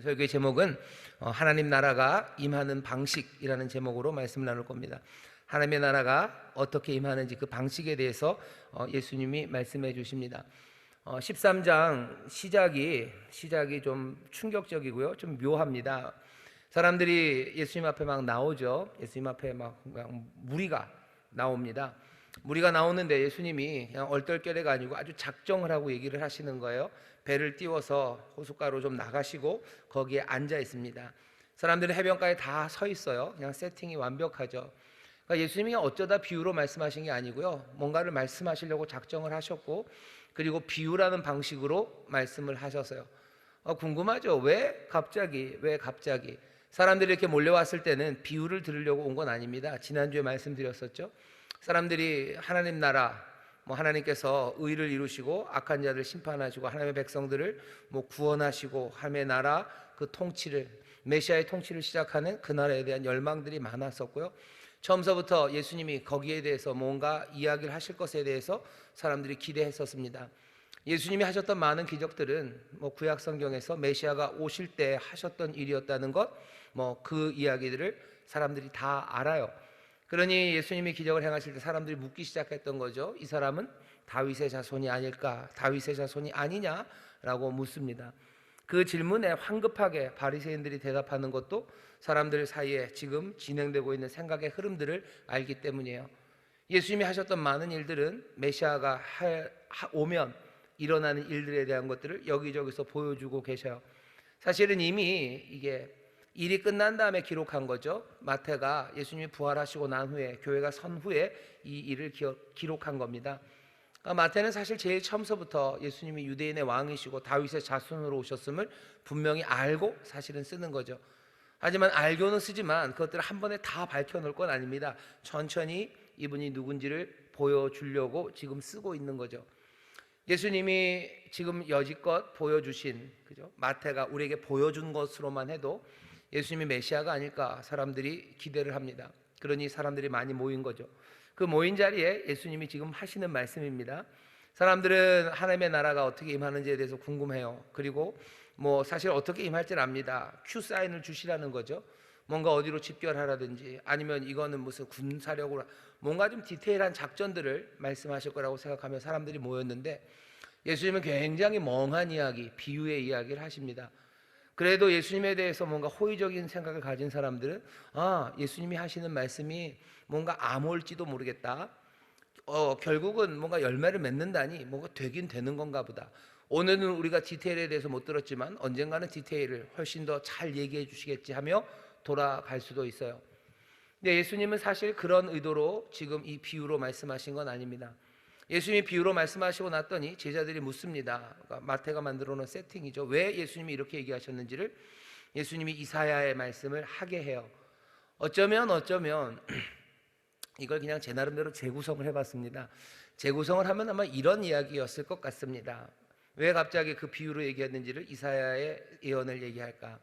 설교의 제목은 하나님 나라가 임하는 방식이라는 제목으로 말씀 나눌 겁니다. 하나님의 나라가 어떻게 임하는지 그 방식에 대해서 예수님이 말씀해 주십니다. 13장 시작이 좀 충격적이고요, 좀 묘합니다. 사람들이 예수님 앞에 막 나오죠. 예수님 앞에 막 무리가 나옵니다. 무리가 나오는데 예수님이 그냥 얼떨결에가 아니고 아주 작정을 하고 얘기를 하시는 거예요. 배를 띄워서 호숫가로 좀 나가시고 거기에 앉아 있습니다. 사람들은 해변가에 다 서 있어요. 그냥 세팅이 완벽하죠. 그러니까 예수님이 어쩌다 비유로 말씀하신 게 아니고요, 뭔가를 말씀하시려고 작정을 하셨고, 그리고 비유라는 방식으로 말씀을 하셨어요. 궁금하죠? 왜 갑자기? 사람들이 이렇게 몰려왔을 때는 비유를 들으려고 온 건 아닙니다. 지난주에 말씀드렸었죠. 사람들이 하나님 나라, 하나님께서 의를 이루시고 악한 자들 심판하시고 하나님의 백성들을 구원하시고 하나님의 나라 그 통치를, 메시아의 통치를 시작하는 그 나라에 대한 열망들이 많았었고요. 처음서부터 예수님이 거기에 대해서 뭔가 이야기를 하실 것에 대해서 사람들이 기대했었습니다. 예수님이 하셨던 많은 기적들은 구약 성경에서 메시아가 오실 때 하셨던 일이었다는 것, 그 이야기들을 사람들이 다 알아요. 그러니 예수님이 기적을 행하실 때 사람들이 묻기 시작했던 거죠. 이 사람은 다윗의 자손이 아닐까, 다윗의 자손이 아니냐라고 묻습니다. 그 질문에 황급하게 바리새인들이 대답하는 것도 사람들 사이에 지금 진행되고 있는 생각의 흐름들을 알기 때문이에요. 예수님이 하셨던 많은 일들은 메시아가 오면 일어나는 일들에 대한 것들을 여기저기서 보여주고 계셔요. 사실은 이미 이게 일이 끝난 다음에 기록한 거죠. 마태가 예수님이 부활하시고 난 후에, 교회가 선 후에 이 일을 기록한 겁니다. 마태는 사실 제일 처음서부터 예수님이 유대인의 왕이시고 다윗의 자손으로 오셨음을 분명히 알고 사실은 쓰는 거죠. 하지만 알고는 쓰지만 그것들을 한 번에 다 밝혀놓을 건 아닙니다. 천천히 이분이 누군지를 보여주려고 지금 쓰고 있는 거죠. 예수님이 지금 여지껏 보여주신, 그죠? 마태가 우리에게 보여준 것으로만 해도 예수님이 메시아가 아닐까 사람들이 기대를 합니다. 그러니 사람들이 많이 모인 거죠. 그 모인 자리에 예수님이 지금 하시는 말씀입니다. 사람들은 하나님의 나라가 어떻게 임하는지에 대해서 궁금해요. 그리고 사실 어떻게 임할지는 압니다. 큐 사인을 주시라는 거죠. 뭔가 어디로 집결하라든지, 아니면 이거는 무슨 군사력으로 뭔가 좀 디테일한 작전들을 말씀하실 거라고 생각하며 사람들이 모였는데, 예수님은 굉장히 멍한 이야기, 비유의 이야기를 하십니다. 그래도 예수님에 대해서 뭔가 호의적인 생각을 가진 사람들은 예수님이 하시는 말씀이 뭔가 암홀지도 모르겠다. 결국은 뭔가 열매를 맺는다니 뭔가 되긴 되는 건가 보다. 오늘은 우리가 디테일에 대해서 못 들었지만 언젠가는 디테일을 훨씬 더 잘 얘기해 주시겠지 하며 돌아갈 수도 있어요. 근데 예수님은 사실 그런 의도로 지금 이 비유로 말씀하신 건 아닙니다. 예수님이 비유로 말씀하시고 났더니 제자들이 묻습니다. 그러니까 마태가 만들어 놓은 세팅이죠. 왜 예수님이 이렇게 얘기하셨는지를 예수님이 이사야의 말씀을 하게 해요. 어쩌면 이걸 그냥 제 나름대로 재구성을 해봤습니다. 재구성을 하면 아마 이런 이야기였을 것 같습니다. 왜 갑자기 그 비유로 얘기했는지를 이사야의 예언을 얘기할까?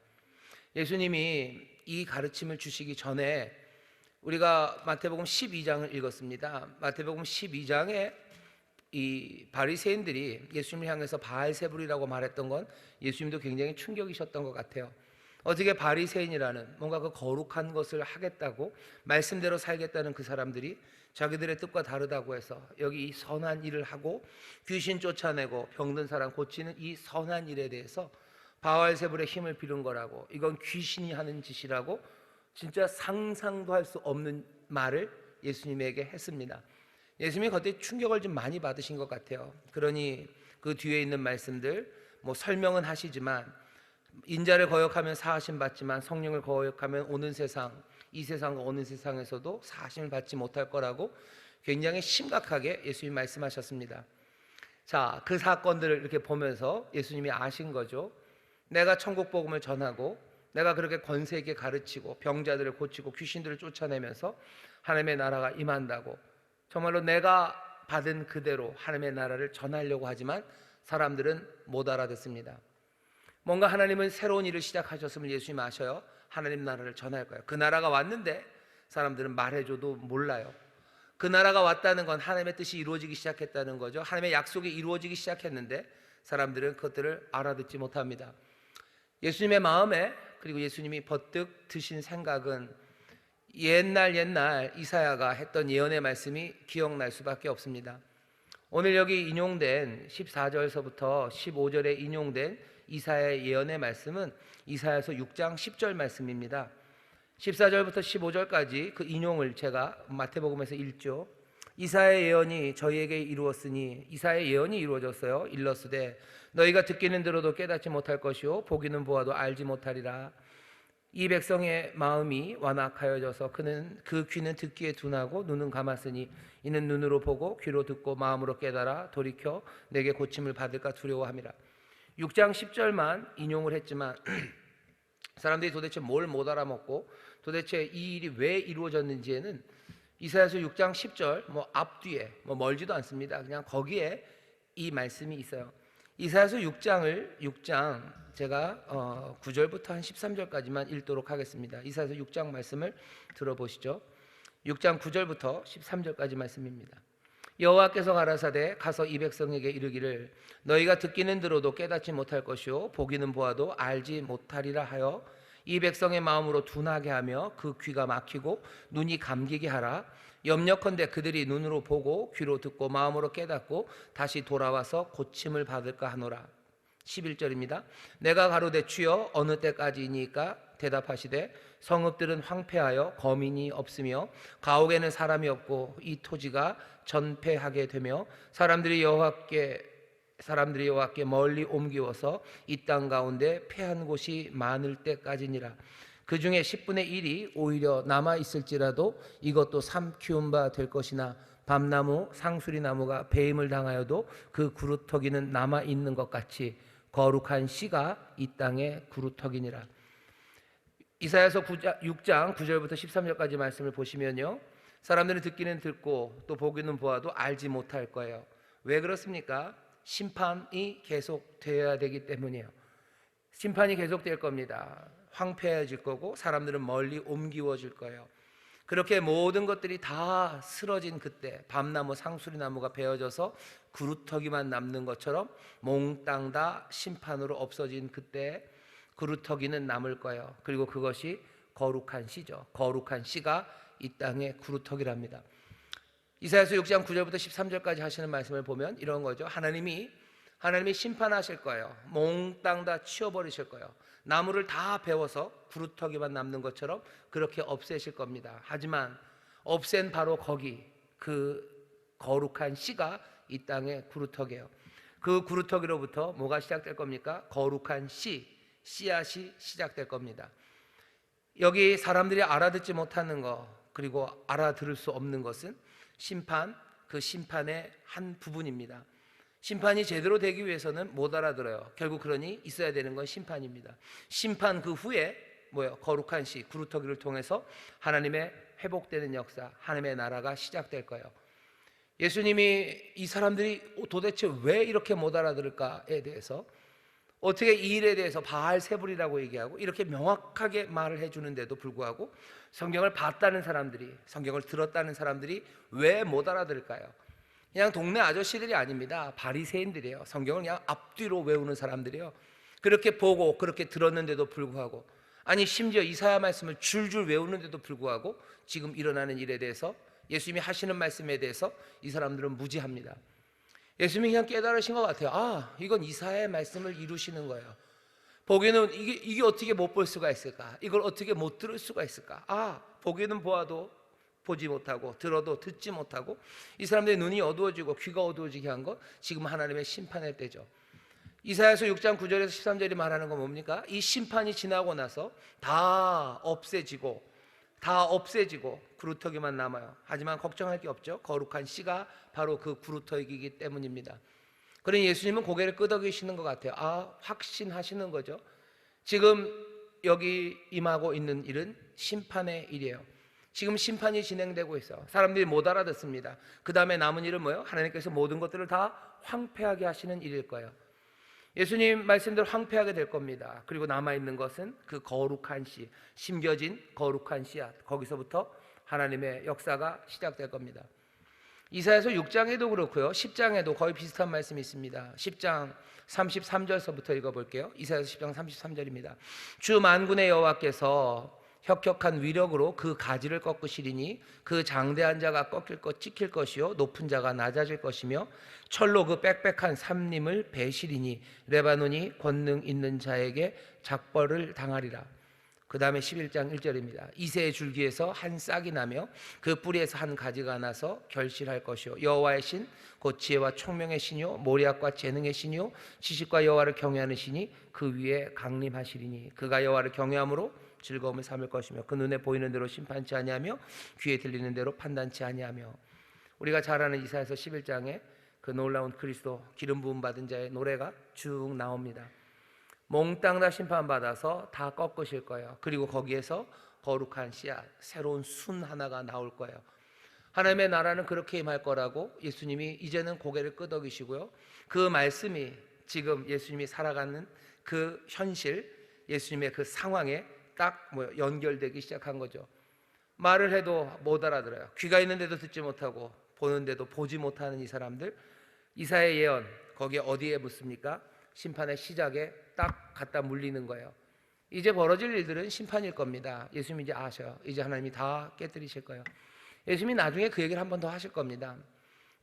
예수님이 이 가르침을 주시기 전에 우리가 마태복음 12장을 읽었습니다. 마태복음 12장에 이 바리새인들이 예수님을 향해서 바알세불이라고 말했던 건 예수님도 굉장히 충격이셨던 것 같아요. 어떻게 바리새인이라는 뭔가 그 거룩한 것을 하겠다고, 말씀대로 살겠다는 그 사람들이 자기들의 뜻과 다르다고 해서 여기 이 선한 일을 하고 귀신 쫓아내고 병든 사람 고치는 이 선한 일에 대해서 바알세불의 힘을 빌은 거라고, 이건 귀신이 하는 짓이라고 진짜 상상도 할 수 없는 말을 예수님에게 했습니다. 예수님이 그때 충격을 좀 많이 받으신 것 같아요. 그러니 그 뒤에 있는 말씀들 설명은 하시지만, 인자를 거역하면 사하심 받지만 성령을 거역하면 오는 세상, 이 세상과 오는 세상에서도 사하심을 받지 못할 거라고 굉장히 심각하게 예수님이 말씀하셨습니다. 자, 그 사건들을 이렇게 보면서 예수님이 아신 거죠. 내가 천국 복음을 전하고 내가 그렇게 권세 있게 가르치고 병자들을 고치고 귀신들을 쫓아내면서 하나님의 나라가 임한다고, 정말로 내가 받은 그대로 하나님의 나라를 전하려고 하지만 사람들은 못 알아듣습니다. 뭔가 하나님은 새로운 일을 시작하셨음을 예수님 아셔요. 하나님 나라를 전할 거예요. 그 나라가 왔는데 사람들은 말해줘도 몰라요. 그 나라가 왔다는 건 하나님의 뜻이 이루어지기 시작했다는 거죠. 하나님의 약속이 이루어지기 시작했는데 사람들은 그것들을 알아듣지 못합니다. 예수님의 마음에, 그리고 예수님이 버뜩 드신 생각은 옛날 이사야가 했던 예언의 말씀이 기억날 수밖에 없습니다. 오늘 여기 인용된 14절서부터 15절에 인용된 이사야의 예언의 말씀은 이사야서 6장 10절 말씀입니다. 14절부터 15절까지 그 인용을 제가 마태복음에서 읽죠. 이사야의 예언이 저희에게 이루었으니, 이사야의 예언이 이루어졌어요. 일러스되 너희가 듣기는 들어도 깨닫지 못할 것이요 보기는 보아도 알지 못하리라. 이 백성의 마음이 완악하여져서 그 귀는 듣기에 둔하고 눈은 감았으니 이는 눈으로 보고 귀로 듣고 마음으로 깨달아 돌이켜 내게 고침을 받을까 두려워함이라. 6장 10절만 인용을 했지만 사람들이 도대체 뭘 못 알아먹고 도대체 이 일이 왜 이루어졌는지에는 이사야서 6장 10절 앞뒤에 멀지도 않습니다. 그냥 거기에 이 말씀이 있어요. 이사야서 6장 제가 9절부터 한 13절까지만 읽도록 하겠습니다. 이사야서 6장 말씀을 들어보시죠. 6장 9절부터 13절까지 말씀입니다. 여호와께서 가라사대 가서 이 백성에게 이르기를 너희가 듣기는 들어도 깨닫지 못할 것이요 보기는 보아도 알지 못하리라 하여 이 백성의 마음으로 둔하게 하며 그 귀가 막히고 눈이 감기게 하라. 염려컨대 그들이 눈으로 보고 귀로 듣고 마음으로 깨닫고 다시 돌아와서 고침을 받을까 하노라. 11절입니다. 내가 가로되 주여 어느 때까지이니까 대답하시되 성읍들은 황폐하여 거민이 없으며 가옥에는 사람이 없고 이 토지가 전폐하게 되며 사람들이 여호와께 멀리 옮기워서 이 땅 가운데 패한 곳이 많을 때까지니라. 그 중에 10분의 1이 오히려 남아 있을지라도 이것도 삼키운 바 될 것이나 밤나무 상수리나무가 배임을 당하여도 그 구루터기는 남아 있는 것 같이 거룩한 씨가 이 땅의 구루터기니라. 이사야서 6장 9절부터 13절까지 말씀을 보시면요, 사람들은 듣기는 듣고 또 보기는 보아도 알지 못할 거예요. 왜 그렇습니까? 심판이 계속되어야 되기 때문이에요. 심판이 계속될 겁니다. 황폐해질 거고 사람들은 멀리 옮기워질 거예요. 그렇게 모든 것들이 다 쓰러진 그때 밤나무 상수리나무가 베어져서 구루터기만 남는 것처럼 몽땅 다 심판으로 없어진 그때 구루터기는 남을 거예요. 그리고 그것이 거룩한 씨죠. 거룩한 씨가 이 땅의 구루터기랍니다. 이사야서 6장 9절부터 13절까지 하시는 말씀을 보면 이런 거죠. 하나님이 심판하실 거예요. 몽땅 다 치워버리실 거예요. 나무를 다 베어서 구루터기만 남는 것처럼 그렇게 없애실 겁니다. 하지만 없앤 바로 거기 그 거룩한 씨가 이 땅의 구루터기예요. 그 구루터기로부터 뭐가 시작될 겁니까? 거룩한 씨앗이 시작될 겁니다. 여기 사람들이 알아듣지 못하는 거, 그리고 알아들을 수 없는 것은 그 심판의 한 부분입니다. 심판이 제대로 되기 위해서는 못 알아들어요. 결국 그러니 있어야 되는 건 심판입니다. 심판 그 후에 거룩한 씨, 구루터기를 통해서 하나님의 회복되는 역사, 하나님의 나라가 시작될 거예요. 예수님이 이 사람들이 도대체 왜 이렇게 못 알아들을까에 대해서, 어떻게 이 일에 대해서 바알세불이라고 얘기하고 이렇게 명확하게 말을 해주는데도 불구하고 성경을 봤다는 사람들이, 성경을 들었다는 사람들이 왜 못 알아들을까요? 그냥 동네 아저씨들이 아닙니다. 바리새인들이에요. 성경을 그냥 앞뒤로 외우는 사람들이에요. 그렇게 보고 그렇게 들었는데도 불구하고, 아니 심지어 이사야 말씀을 줄줄 외우는데도 불구하고 지금 일어나는 일에 대해서, 예수님이 하시는 말씀에 대해서 이 사람들은 무지합니다. 예수님이 그냥 깨달으신 것 같아요. 이건 이사야의 말씀을 이루시는 거예요. 보기는 이게 어떻게 못 볼 수가 있을까? 이걸 어떻게 못 들을 수가 있을까? 보기는 보아도 보지 못하고 들어도 듣지 못하고 이 사람들의 눈이 어두워지고 귀가 어두워지게 한 것, 지금 하나님의 심판의 때죠. 이사야서 6장 9절에서 13절이 말하는 건 뭡니까? 이 심판이 지나고 나서 다 없애지고 구루터기만 남아요. 하지만 걱정할 게 없죠. 거룩한 씨가 바로 그 구루터기이기 때문입니다. 그러니 예수님은 고개를 끄덕이시는 것 같아요. 확신하시는 거죠. 지금 여기 임하고 있는 일은 심판의 일이에요. 지금 심판이 진행되고 있어요. 사람들이 못 알아듣습니다. 그 다음에 남은 일은 뭐예요? 하나님께서 모든 것들을 다 황폐하게 하시는 일일 거예요. 예수님 말씀대로 황폐하게 될 겁니다. 그리고 남아있는 것은 그 거룩한 씨, 심겨진 거룩한 씨앗, 거기서부터 하나님의 역사가 시작될 겁니다. 이사야서 6장에도 그렇고요. 10장에도 거의 비슷한 말씀이 있습니다. 10장 33절서부터 읽어볼게요. 이사야서 10장 33절입니다. 주 만군의 여호와께서 혁혁한 위력으로 그 가지를 꺾으시리니 그 장대한 자가 꺾일 것 찍힐 것이요 높은 자가 낮아질 것이며 철로 그 빽빽한 삼림을 베시리니 레바논이 권능 있는 자에게 작벌을 당하리라. 그 다음에 11장 1절입니다. 이새의 줄기에서 한 싹이 나며 그 뿌리에서 한 가지가 나서 결실할 것이요 여호와의 신 곧 지혜와 총명의 신이요 모략과 재능의 신이요 지식과 여호와를 경외하는 신이 그 위에 강림하시리니 그가 여호와를 경외함으로 즐거움을 삼을 것이며 그 눈에 보이는 대로 심판치 아니하며 귀에 들리는 대로 판단치 아니하며. 우리가 잘 아는 이사야서 11장에 그 놀라운 그리스도 기름 부음 받은 자의 노래가 쭉 나옵니다. 몽땅 다 심판받아서 다 꺾으실 거예요. 그리고 거기에서 거룩한 씨앗, 새로운 순 하나가 나올 거예요. 하나님의 나라는 그렇게 임할 거라고 예수님이 이제는 고개를 끄덕이시고요. 그 말씀이 지금 예수님이 살아가는 그 현실, 예수님의 그 상황에 딱 연결되기 시작한 거죠. 말을 해도 못 알아들어요. 귀가 있는데도 듣지 못하고 보는데도 보지 못하는 이 사람들, 이사야의 예언 거기에 어디에 묻습니까? 심판의 시작에 딱 갖다 물리는 거예요. 이제 벌어질 일들은 심판일 겁니다. 예수님이 이제 아셔요. 이제 하나님이 다 깨뜨리실 거예요. 예수님이 나중에 그 얘기를 한 번 더 하실 겁니다.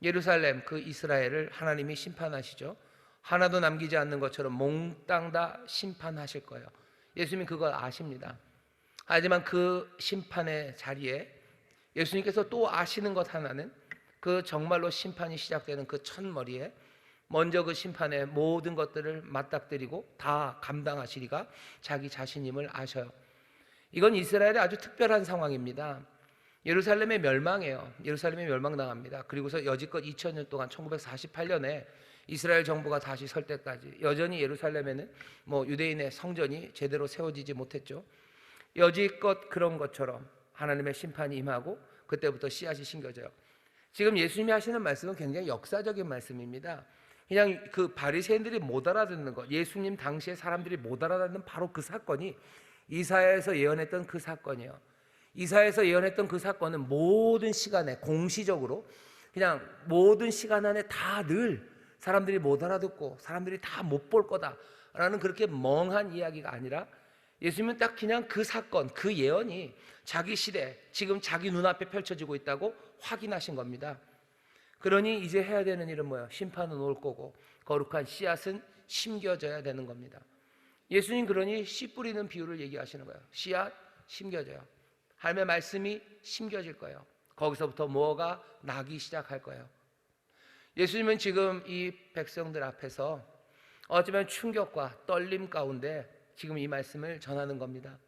예루살렘 그 이스라엘을 하나님이 심판하시죠. 하나도 남기지 않는 것처럼 몽땅 다 심판하실 거예요. 예수님이 그걸 아십니다. 하지만 그 심판의 자리에 예수님께서 또 아시는 것 하나는 그 정말로 심판이 시작되는 그 첫머리에 먼저 그 심판의 모든 것들을 맞닥뜨리고 다 감당하시리가 자기 자신임을 아셔요. 이건 이스라엘의 아주 특별한 상황입니다. 예루살렘의 멸망이에요. 예루살렘이 멸망당합니다. 그리고서 여지껏 2000년 동안 1948년에 이스라엘 정부가 다시 설 때까지 여전히 예루살렘에는 유대인의 성전이 제대로 세워지지 못했죠. 여지껏 그런 것처럼 하나님의 심판이 임하고 그때부터 씨앗이 심겨져요. 지금 예수님이 하시는 말씀은 굉장히 역사적인 말씀입니다. 그냥 그 바리새인들이 못 알아듣는 것, 예수님 당시에 사람들이 못 알아듣는 바로 그 사건이 이사야에서 예언했던 그 사건이에요. 이사야에서 예언했던 그 사건은 모든 시간에 공시적으로 그냥 모든 시간 안에 다 늘 사람들이 못 알아듣고 사람들이 다 못 볼 거다라는 그렇게 멍한 이야기가 아니라 예수님은 딱 그냥 그 사건, 그 예언이 자기 시대, 지금 자기 눈앞에 펼쳐지고 있다고 확인하신 겁니다. 그러니 이제 해야 되는 일은 뭐예요? 심판은 올 거고 거룩한 씨앗은 심겨져야 되는 겁니다. 예수님 그러니 씨 뿌리는 비유를 얘기하시는 거예요. 씨앗 심겨져요. 하나님의 말씀이 심겨질 거예요. 거기서부터 뭐가 나기 시작할 거예요. 예수님은 지금 이 백성들 앞에서 어쩌면 충격과 떨림 가운데 지금 이 말씀을 전하는 겁니다.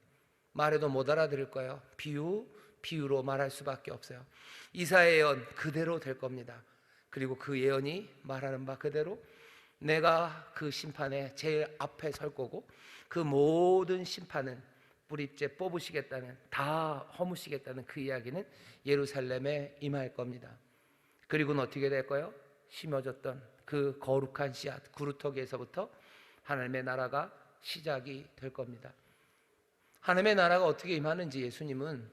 말해도 못 알아들을 거예요. 비유로 말할 수밖에 없어요. 이사야의 예언 그대로 될 겁니다. 그리고 그 예언이 말하는 바 그대로 내가 그 심판에 제일 앞에 설 거고 그 모든 심판은 뿌리째 뽑으시겠다는, 다 허무시겠다는 그 이야기는 예루살렘에 임할 겁니다. 그리고는 어떻게 될까요? 심어졌던 그 거룩한 씨앗 구루터기에서부터 하나님의 나라가 시작이 될 겁니다. 하나님의 나라가 어떻게 임하는지 예수님은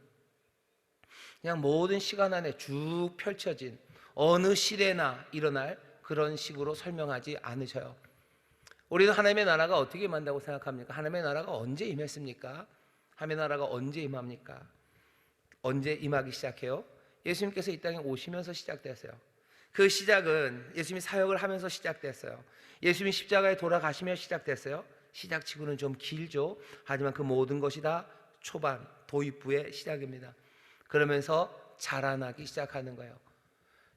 그냥 모든 시간 안에 쭉 펼쳐진 어느 시대나 일어날 그런 식으로 설명하지 않으셔요. 우리는 하나님의 나라가 어떻게 임한다고 생각합니까? 하나님의 나라가 언제 임했습니까? 하나님의 나라가 언제 임합니까? 언제 임하기 시작해요? 예수님께서 이 땅에 오시면서 시작됐어요. 그 시작은 예수님이 사역을 하면서 시작됐어요. 예수님이 십자가에 돌아가시며 시작됐어요. 시작치고는 좀 길죠. 하지만 그 모든 것이 다 초반 도입부의 시작입니다. 그러면서 자라나기 시작하는 거예요.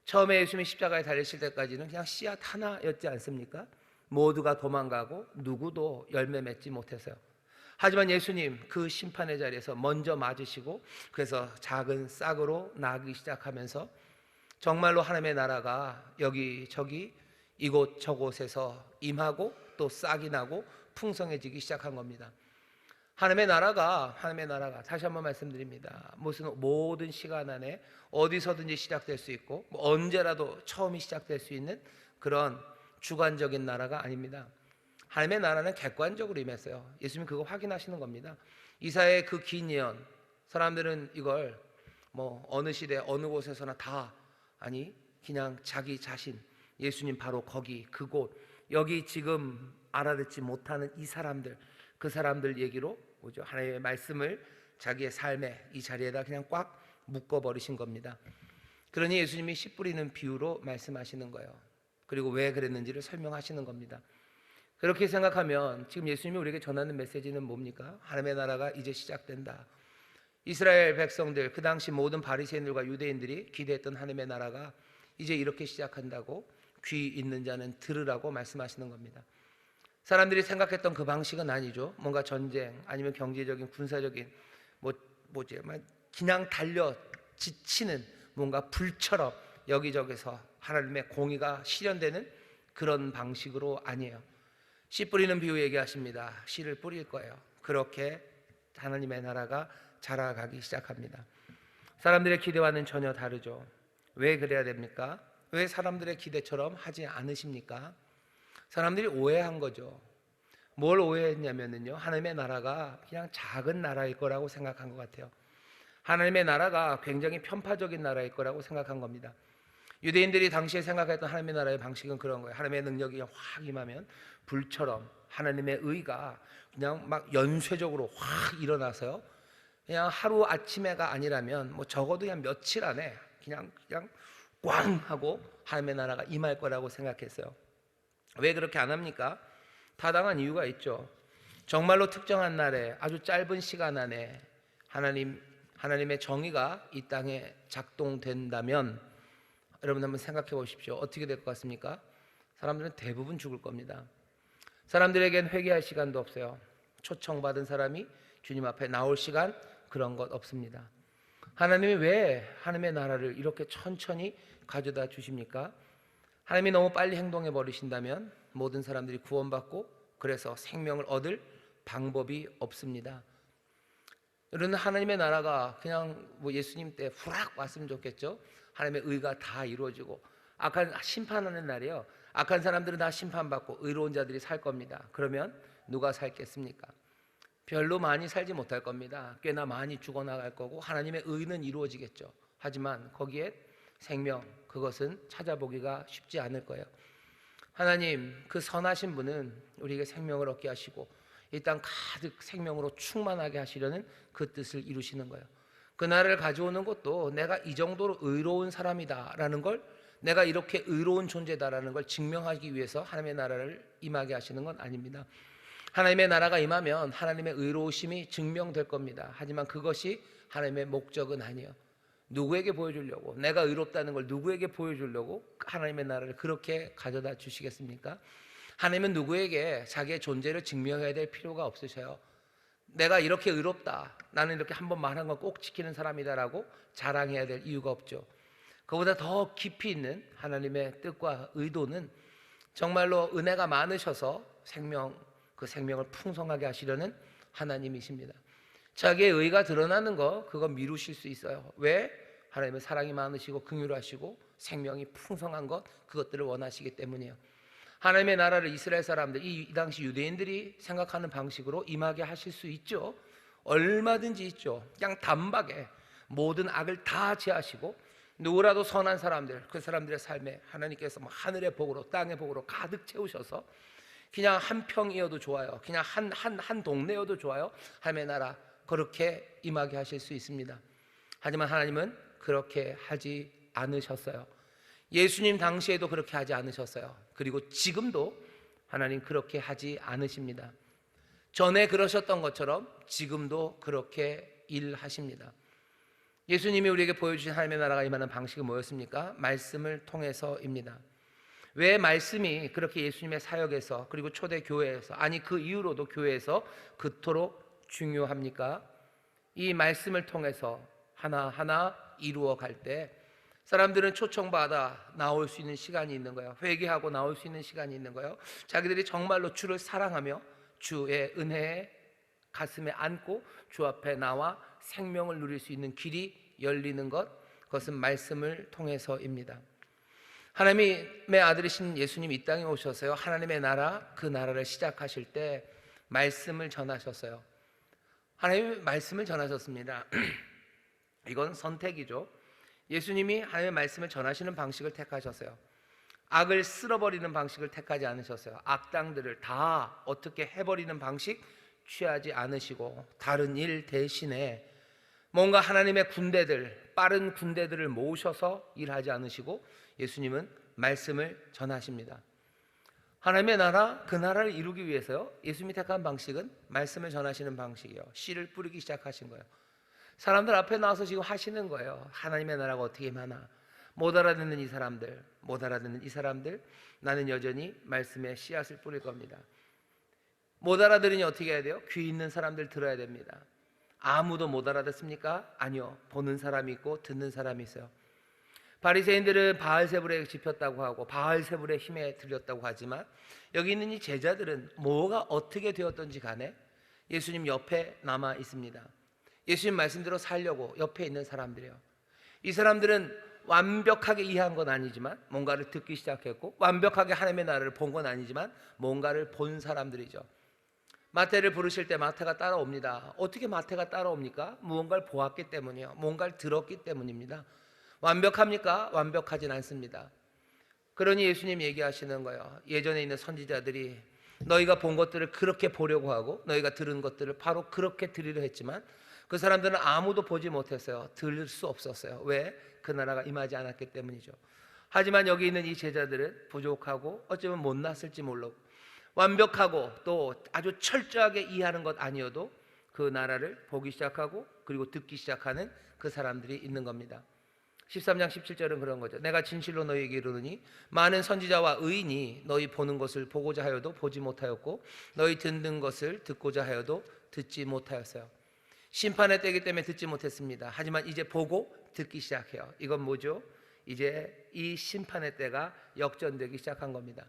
처음에 예수님이 십자가에 달리실 때까지는 그냥 씨앗 하나였지 않습니까? 모두가 도망가고 누구도 열매 맺지 못했어요. 하지만 예수님 그 심판의 자리에서 먼저 맞으시고 그래서 작은 싹으로 나기 시작하면서 정말로 하나님의 나라가 여기저기 이곳 저곳에서 임하고 또 싹이 나고 풍성해지기 시작한 겁니다. 하나님의 나라가 다시 한번 말씀드립니다. 무슨 모든 시간 안에 어디서든지 시작될 수 있고 언제라도 처음이 시작될 수 있는 그런 주관적인 나라가 아닙니다. 하나님의 나라는 객관적으로 임했어요. 예수님이 그거 확인하시는 겁니다. 이사야의 그 긴 예언, 사람들은 이걸 어느 시대 어느 곳에서나 다 그냥 자기 자신, 예수님 바로 거기 그곳, 여기 지금 알아듣지 못하는 이 사람들, 그 사람들 얘기로 뭐죠? 하나님의 말씀을 자기의 삶의 이 자리에다 그냥 꽉 묶어버리신 겁니다. 그러니 예수님이 씨 뿌리는 비유로 말씀하시는 거예요. 그리고 왜 그랬는지를 설명하시는 겁니다. 그렇게 생각하면 지금 예수님이 우리에게 전하는 메시지는 뭡니까? 하나님의 나라가 이제 시작된다. 이스라엘 백성들, 그 당시 모든 바리새인들과 유대인들이 기대했던 하나님의 나라가 이제 이렇게 시작한다고 귀 있는 자는 들으라고 말씀하시는 겁니다. 사람들이 생각했던 그 방식은 아니죠. 뭔가 전쟁 아니면 경제적인 군사적인 그냥 달려 지치는 뭔가 불처럼 여기저기서 하나님의 공의가 실현되는 그런 방식으로 아니에요. 씨 뿌리는 비유 얘기하십니다. 씨를 뿌릴 거예요. 그렇게 하나님의 나라가 자라가기 시작합니다. 사람들의 기대와는 전혀 다르죠. 왜 그래야 됩니까? 왜 사람들의 기대처럼 하지 않으십니까? 사람들이 오해한 거죠. 뭘 오해했냐면요, 하나님의 나라가 그냥 작은 나라일 거라고 생각한 것 같아요. 하나님의 나라가 굉장히 편파적인 나라일 거라고 생각한 겁니다. 유대인들이 당시에 생각했던 하나님의 나라의 방식은 그런 거예요. 하나님의 능력이 확 임하면 불처럼 하나님의 의가 그냥 막 연쇄적으로 확 일어나서요, 그냥 하루 아침에가 아니라면 적어도 그냥 며칠 안에 그냥 꽝 하고 하나님의 나라가 임할 거라고 생각했어요. 왜 그렇게 안 합니까? 타당한 이유가 있죠. 정말로 특정한 날에 아주 짧은 시간 안에 하나님의 정의가 이 땅에 작동된다면 여러분 한번 생각해 보십시오. 어떻게 될 것 같습니까? 사람들은 대부분 죽을 겁니다. 사람들에겐 회개할 시간도 없어요. 초청받은 사람이 주님 앞에 나올 시간, 그런 것 없습니다. 하나님이 왜 하나님의 나라를 이렇게 천천히 가져다 주십니까? 하나님이 너무 빨리 행동해 버리신다면 모든 사람들이 구원받고 그래서 생명을 얻을 방법이 없습니다. 여러분, 하나님의 나라가 그냥 예수님 때 후락 왔으면 좋겠죠. 하나님의 의가 다 이루어지고 악한 심판하는 날이요, 악한 사람들은 다 심판받고 의로운 자들이 살 겁니다. 그러면 누가 살겠습니까? 별로 많이 살지 못할 겁니다. 꽤나 많이 죽어나갈 거고 하나님의 의는 이루어지겠죠. 하지만 거기에 생명, 그것은 찾아보기가 쉽지 않을 거예요. 하나님, 그 선하신 분은 우리에게 생명을 얻게 하시고 이 땅 가득 생명으로 충만하게 하시려는 그 뜻을 이루시는 거예요. 그 나라를 가져오는 것도 내가 이 정도로 의로운 사람이다라는 걸, 내가 이렇게 의로운 존재다라는 걸 증명하기 위해서 하나님의 나라를 임하게 하시는 건 아닙니다. 하나님의 나라가 임하면 하나님의 의로우심이 증명될 겁니다. 하지만 그것이 하나님의 목적은 아니에요. 누구에게 보여주려고, 내가 의롭다는 걸 누구에게 보여주려고 하나님의 나라를 그렇게 가져다 주시겠습니까? 하나님은 누구에게 자기의 존재를 증명해야 될 필요가 없으셔요. 내가 이렇게 의롭다, 나는 이렇게 한번 말한 건 꼭 지키는 사람이다라고 자랑해야 될 이유가 없죠. 그보다 더 깊이 있는 하나님의 뜻과 의도는 정말로 은혜가 많으셔서 그 생명을 풍성하게 하시려는 하나님이십니다. 자기의 의가 드러나는 거, 그거 미루실 수 있어요. 왜? 하나님은 사랑이 많으시고 긍휼하시고 생명이 풍성한 것, 그것들을 원하시기 때문이에요. 하나님의 나라를 이스라엘 사람들, 이 당시 유대인들이 생각하는 방식으로 임하게 하실 수 있죠. 얼마든지 있죠. 그냥 단박에 모든 악을 다 제하시고 누구라도 선한 사람들, 그 사람들의 삶에 하나님께서 하늘의 복으로 땅의 복으로 가득 채우셔서 그냥 한 평이어도 좋아요, 그냥 한 동네여도 좋아요, 하나님의 나라 그렇게 임하게 하실 수 있습니다. 하지만 하나님은 그렇게 하지 않으셨어요. 예수님 당시에도 그렇게 하지 않으셨어요. 그리고 지금도 하나님 그렇게 하지 않으십니다. 전에 그러셨던 것처럼 지금도 그렇게 일하십니다. 예수님이 우리에게 보여주신 하나님의 나라가 임하는 방식은 뭐였습니까? 말씀을 통해서입니다. 왜 말씀이 그렇게 예수님의 사역에서, 그리고 초대 교회에서, 아니 그 이후로도 교회에서 그토록 중요합니까? 이 말씀을 통해서 하나하나 이루어 갈 때 사람들은 초청받아 나올 수 있는 시간이 있는 거예요. 회개하고 나올 수 있는 시간이 있는 거예요. 자기들이 정말로 주를 사랑하며 주의 은혜에 가슴에 안고 주 앞에 나와 생명을 누릴 수 있는 길이 열리는 것, 그것은 말씀을 통해서입니다. 하나님의 아들이신 예수님이 이 땅에 오셔서요, 하나님의 나라, 그 나라를 시작하실 때 말씀을 전하셨어요. 하나님의 말씀을 전하셨습니다. 이건 선택이죠. 예수님이 하나님의 말씀을 전하시는 방식을 택하셨어요. 악을 쓸어버리는 방식을 택하지 않으셨어요. 악당들을 다 어떻게 해버리는 방식 취하지 않으시고, 다른 일 대신에 뭔가 하나님의 군대들, 빠른 군대들을 모으셔서 일하지 않으시고 예수님은 말씀을 전하십니다. 하나님의 나라, 그 나라를 이루기 위해서요, 예수님이 택한 방식은 말씀을 전하시는 방식이에요. 씨를 뿌리기 시작하신 거예요. 사람들 앞에 나와서 지금 하시는 거예요. 하나님의 나라가 어떻게 임하나. 못 알아듣는 이 사람들, 못 알아듣는 이 사람들, 나는 여전히 말씀에 씨앗을 뿌릴 겁니다. 못 알아들으니 어떻게 해야 돼요? 귀 있는 사람들 들어야 됩니다. 아무도 못 알아듣습니까? 아니요. 보는 사람이 있고 듣는 사람이 있어요. 바리새인들은 바알세불에 집혔다고 하고 바알세불의 힘에 들렸다고 하지만, 여기 있는 이 제자들은 뭐가 어떻게 되었던지 간에 예수님 옆에 남아 있습니다. 예수님 말씀대로 살려고 옆에 있는 사람들이에요. 이 사람들은 완벽하게 이해한 건 아니지만 뭔가를 듣기 시작했고, 완벽하게 하나님의 나라를 본 건 아니지만 뭔가를 본 사람들이죠. 마태를 부르실 때 마태가 따라옵니다. 어떻게 마태가 따라옵니까? 무언가를 보았기 때문이요, 뭔가를 들었기 때문입니다. 완벽합니까? 완벽하진 않습니다. 그러니 예수님 얘기하시는 거예요. 예전에 있는 선지자들이 너희가 본 것들을 그렇게 보려고 하고 너희가 들은 것들을 바로 그렇게 들으려 했지만 그 사람들은 아무도 보지 못했어요. 들을 수 없었어요. 왜? 그 나라가 임하지 않았기 때문이죠. 하지만 여기 있는 이 제자들은 부족하고 어쩌면 못났을지 몰라도, 완벽하고 또 아주 철저하게 이해하는 것 아니어도 그 나라를 보기 시작하고 그리고 듣기 시작하는 그 사람들이 있는 겁니다. 13장 17절은 그런 거죠. 내가 진실로 너희에게 이르노니 많은 선지자와 의인이 너희 보는 것을 보고자 하여도 보지 못하였고 너희 듣는 것을 듣고자 하여도 듣지 못하였어요. 심판의 때이기 때문에 듣지 못했습니다. 하지만 이제 보고 듣기 시작해요. 이건 뭐죠? 이제 이 심판의 때가 역전되기 시작한 겁니다.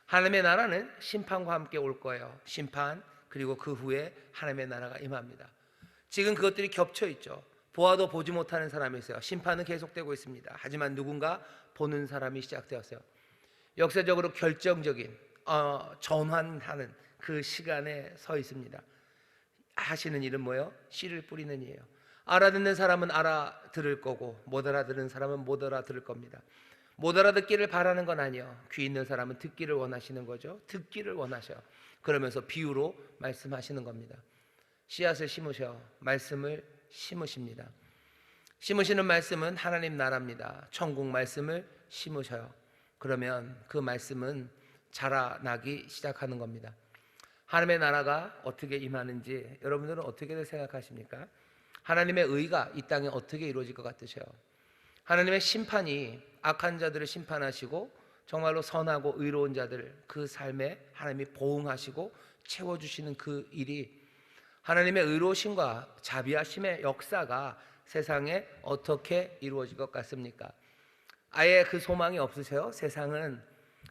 하나님의 나라는 심판과 함께 올 거예요. 심판, 그리고 그 후에 하나님의 나라가 임합니다. 지금 그것들이 겹쳐 있죠. 보아도 보지 못하는 사람이 있어요. 심판은 계속되고 있습니다. 하지만 누군가 보는 사람이 시작되었어요. 역사적으로 결정적인 전환하는 그 시간에 서 있습니다. 하시는 일은 뭐예요? 씨를 뿌리는 일이에요. 알아듣는 사람은 알아들을 거고 못 알아듣는 사람은 못 알아들을 겁니다. 못 알아듣기를 바라는 건 아니에요. 귀 있는 사람은 듣기를 원하시는 거죠. 듣기를 원하셔요. 그러면서 비유로 말씀하시는 겁니다. 씨앗을 심으셔 말씀을 심으십니다. 심으시는 말씀은 하나님 나라입니다. 천국 말씀을 심으셔요. 그러면 그 말씀은 자라나기 시작하는 겁니다. 하나님의 나라가 어떻게 임하는지 여러분들은 어떻게 생각하십니까? 하나님의 의가 이 땅에 어떻게 이루어질 것 같으세요? 하나님의 심판이 악한 자들을 심판하시고 정말로 선하고 의로운 자들 그 삶에 하나님이 보응하시고 채워주시는 그 일이, 하나님의 의로우심과 자비하심의 역사가 세상에 어떻게 이루어질 것 같습니까? 아예 그 소망이 없으세요? 세상은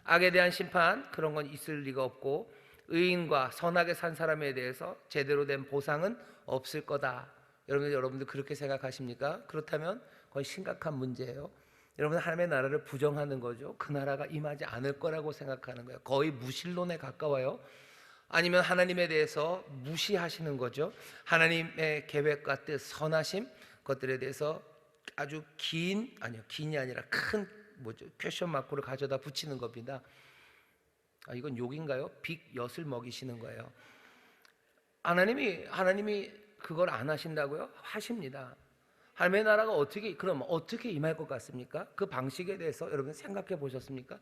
악에 대한 심판 그런 건 있을 리가 없고 의인과 선하게 산 사람에 대해서 제대로 된 보상은 없을 거다. 여러분들 그렇게 생각하십니까? 그렇다면 거의 심각한 문제예요. 여러분, 하나님의 나라를 부정하는 거죠. 그 나라가 임하지 않을 거라고 생각하는 거예요. 거의 무신론에 가까워요. 아니면 하나님에 대해서 무시하시는 거죠. 하나님의 계획과 뜻, 선하심 것들에 대해서 아주 긴이 아니라 큰 퀘션 마크를 가져다 붙이는 겁니다. 이건 욕인가요? 빅엿을 먹이시는 거예요. 하나님이 그걸 안 하신다고요? 하십니다. 하나님의 나라가 어떻게 임할 것 같습니까? 그 방식에 대해서 여러분 생각해 보셨습니까?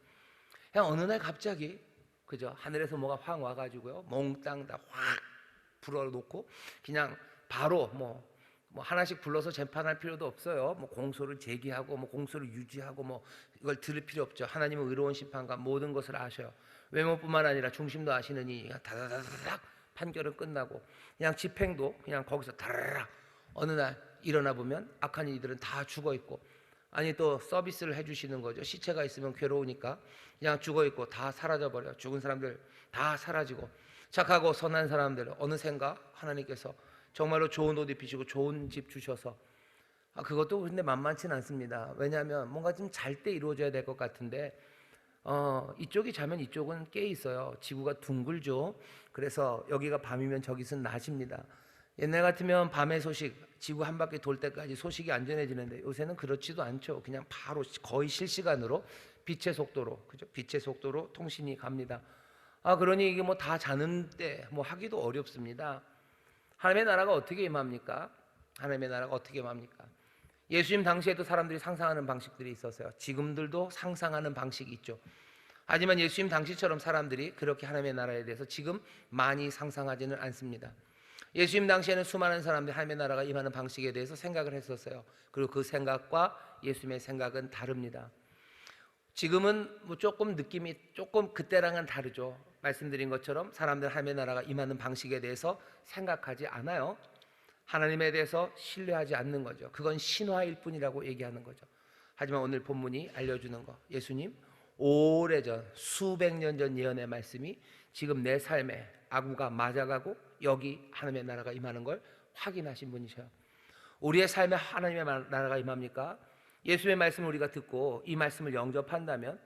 그냥 어느 날 갑자기 그죠? 하늘에서 뭐가 확 와가지고요, 몽땅 다 확 불어놓고 그냥 바로 뭐 하나씩 불러서 재판할 필요도 없어요. 뭐 공소를 제기하고 뭐 공소를 유지하고 뭐 이걸 들을 필요 없죠. 하나님은 의로운 심판과 모든 것을 아셔요. 외모뿐만 아니라 중심도 아시느니 다다다닥 판결은 끝나고 그냥 집행도 그냥 거기서 다라락 어느 날 일어나 보면 악한 이들은 다 죽어 있고, 아니 또 서비스를 해주시는 거죠. 시체가 있으면 괴로우니까 그냥 죽어 있고 다 사라져 버려. 죽은 사람들 다 사라지고 착하고 선한 사람들 어느샌가 하나님께서 정말로 좋은 옷 입히시고 좋은 집 주셔서, 그것도 근데 만만치는 않습니다. 왜냐하면 뭔가 좀 잘 때 이루어져야 될 것 같은데 이쪽이 자면 이쪽은 깨 있어요. 지구가 둥글죠. 그래서 여기가 밤이면 저기는 낮입니다. 옛날 같으면 밤의 소식, 지구 한 바퀴 돌 때까지 소식이 안전해지는데 요새는 그렇지도 않죠. 그냥 바로 거의 실시간으로 빛의 속도로, 그죠? 빛의 속도로 통신이 갑니다. 그러니 이게 뭐 다 자는데 뭐 하기도 어렵습니다. 하나님의 나라가 어떻게 임합니까? 하나님의 나라가 어떻게 임합니까? 예수님 당시에도 사람들이 상상하는 방식들이 있었어요. 지금들도 상상하는 방식이 있죠. 하지만 예수님 당시처럼 사람들이 그렇게 하나님의 나라에 대해서 지금 많이 상상하지는 않습니다. 예수님 당시에는 수많은 사람들이 하나님의 나라가 임하는 방식에 대해서 생각을 했었어요. 그리고 그 생각과 예수님의 생각은 다릅니다. 지금은 뭐 조금 느낌이 조금 그때랑은 다르죠. 말씀드린 것처럼 사람들 하나님의 나라가 임하는 방식에 대해서 생각하지 않아요. 하나님에 대해서 신뢰하지 않는 거죠. 그건 신화일 뿐이라고 얘기하는 거죠. 하지만 오늘 본문이 알려주는 거, 예수님 오래전 수백 년 전 예언의 말씀이 지금 내 삶에 아구가 맞아가고 여기 하나님의 나라가 임하는 걸 확인하신 분이셔요. 우리의 삶에 하나님의 나라가 임합니까? 예수의 말씀을 우리가 듣고 이 말씀을 영접한다면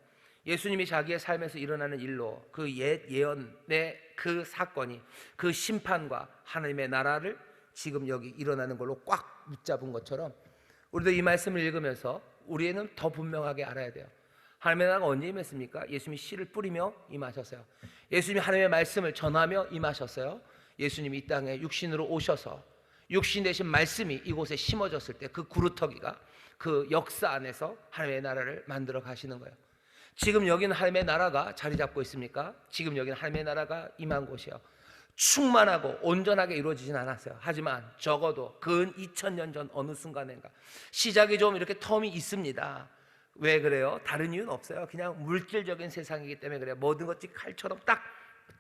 예수님이 자기의 삶에서 일어나는 일로 그 옛 예언의 그 사건이 그 심판과 하나님의 나라를 지금 여기 일어나는 걸로 꽉 붙잡은 것처럼 우리도 이 말씀을 읽으면서 우리는 더 분명하게 알아야 돼요. 하나님의 나라가 언제 임했습니까? 예수님이 씨를 뿌리며 임하셨어요. 예수님이 하나님의 말씀을 전하며 임하셨어요. 예수님이 이 땅에 육신으로 오셔서 육신 되신 말씀이 이곳에 심어졌을 때 그 구루터기가 그 역사 안에서 하나님의 나라를 만들어 가시는 거예요. 지금 여기는 하나님의 나라가 자리 잡고 있습니까? 지금 여기는 하나님의 나라가 임한 곳이요. 충만하고 온전하게 이루어지진 않았어요. 하지만 적어도 근 2000년 전 어느 순간인가 시작이 좀 이렇게 텀이 있습니다. 왜 그래요? 다른 이유는 없어요. 그냥 물질적인 세상이기 때문에 그래요. 모든 것이 칼처럼 딱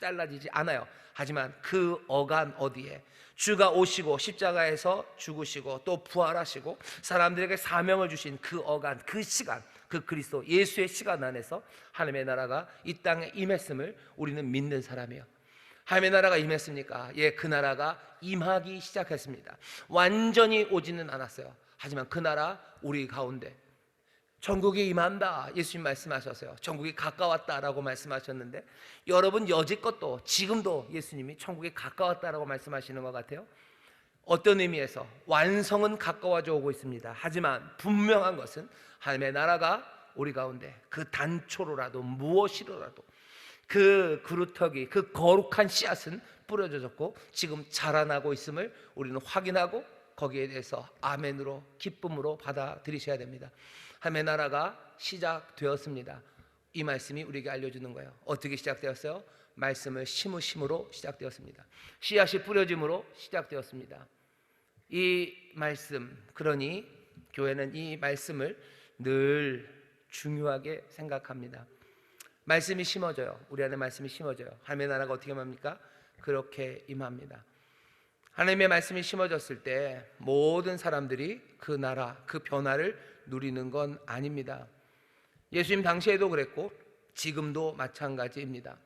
잘라지지 않아요. 하지만 그 어간 어디에 주가 오시고 십자가에서 죽으시고 또 부활하시고 사람들에게 사명을 주신 그 어간, 그 시간, 그 그리스도 예수의 시간 안에서 하나님의 나라가 이 땅에 임했음을 우리는 믿는 사람이에요. 하나님의 나라가 임했습니까? 예, 그 나라가 임하기 시작했습니다. 완전히 오지는 않았어요. 하지만 그 나라 우리 가운데 천국이 임한다 예수님 말씀하셨어요. 천국이 가까웠다라고 말씀하셨는데 여러분 여지껏도 지금도 예수님이 천국이 가까웠다라고 말씀하시는 것 같아요. 어떤 의미에서 완성은 가까워져 오고 있습니다. 하지만 분명한 것은 하나님의 나라가 우리 가운데 그 단초로라도 무엇이로라도 그 그루터기, 그 거룩한 씨앗은 뿌려졌고 지금 자라나고 있음을 우리는 확인하고 거기에 대해서 아멘으로 기쁨으로 받아들이셔야 됩니다. 하나님의 나라가 시작되었습니다. 이 말씀이 우리에게 알려주는 거예요. 어떻게 시작되었어요? 말씀을 심으심으로 시작되었습니다. 씨앗이 뿌려짐으로 시작되었습니다. 이 말씀, 그러니 교회는 이 말씀을 늘 중요하게 생각합니다. 말씀이 심어져요. 우리 안에 말씀이 심어져요. 하나님의 나라가 어떻게 임합니까? 그렇게 임합니다. 하나님의 말씀이 심어졌을 때 모든 사람들이 그 나라, 그 변화를 누리는 건 아닙니다. 예수님 당시에도 그랬고 지금도 마찬가지입니다.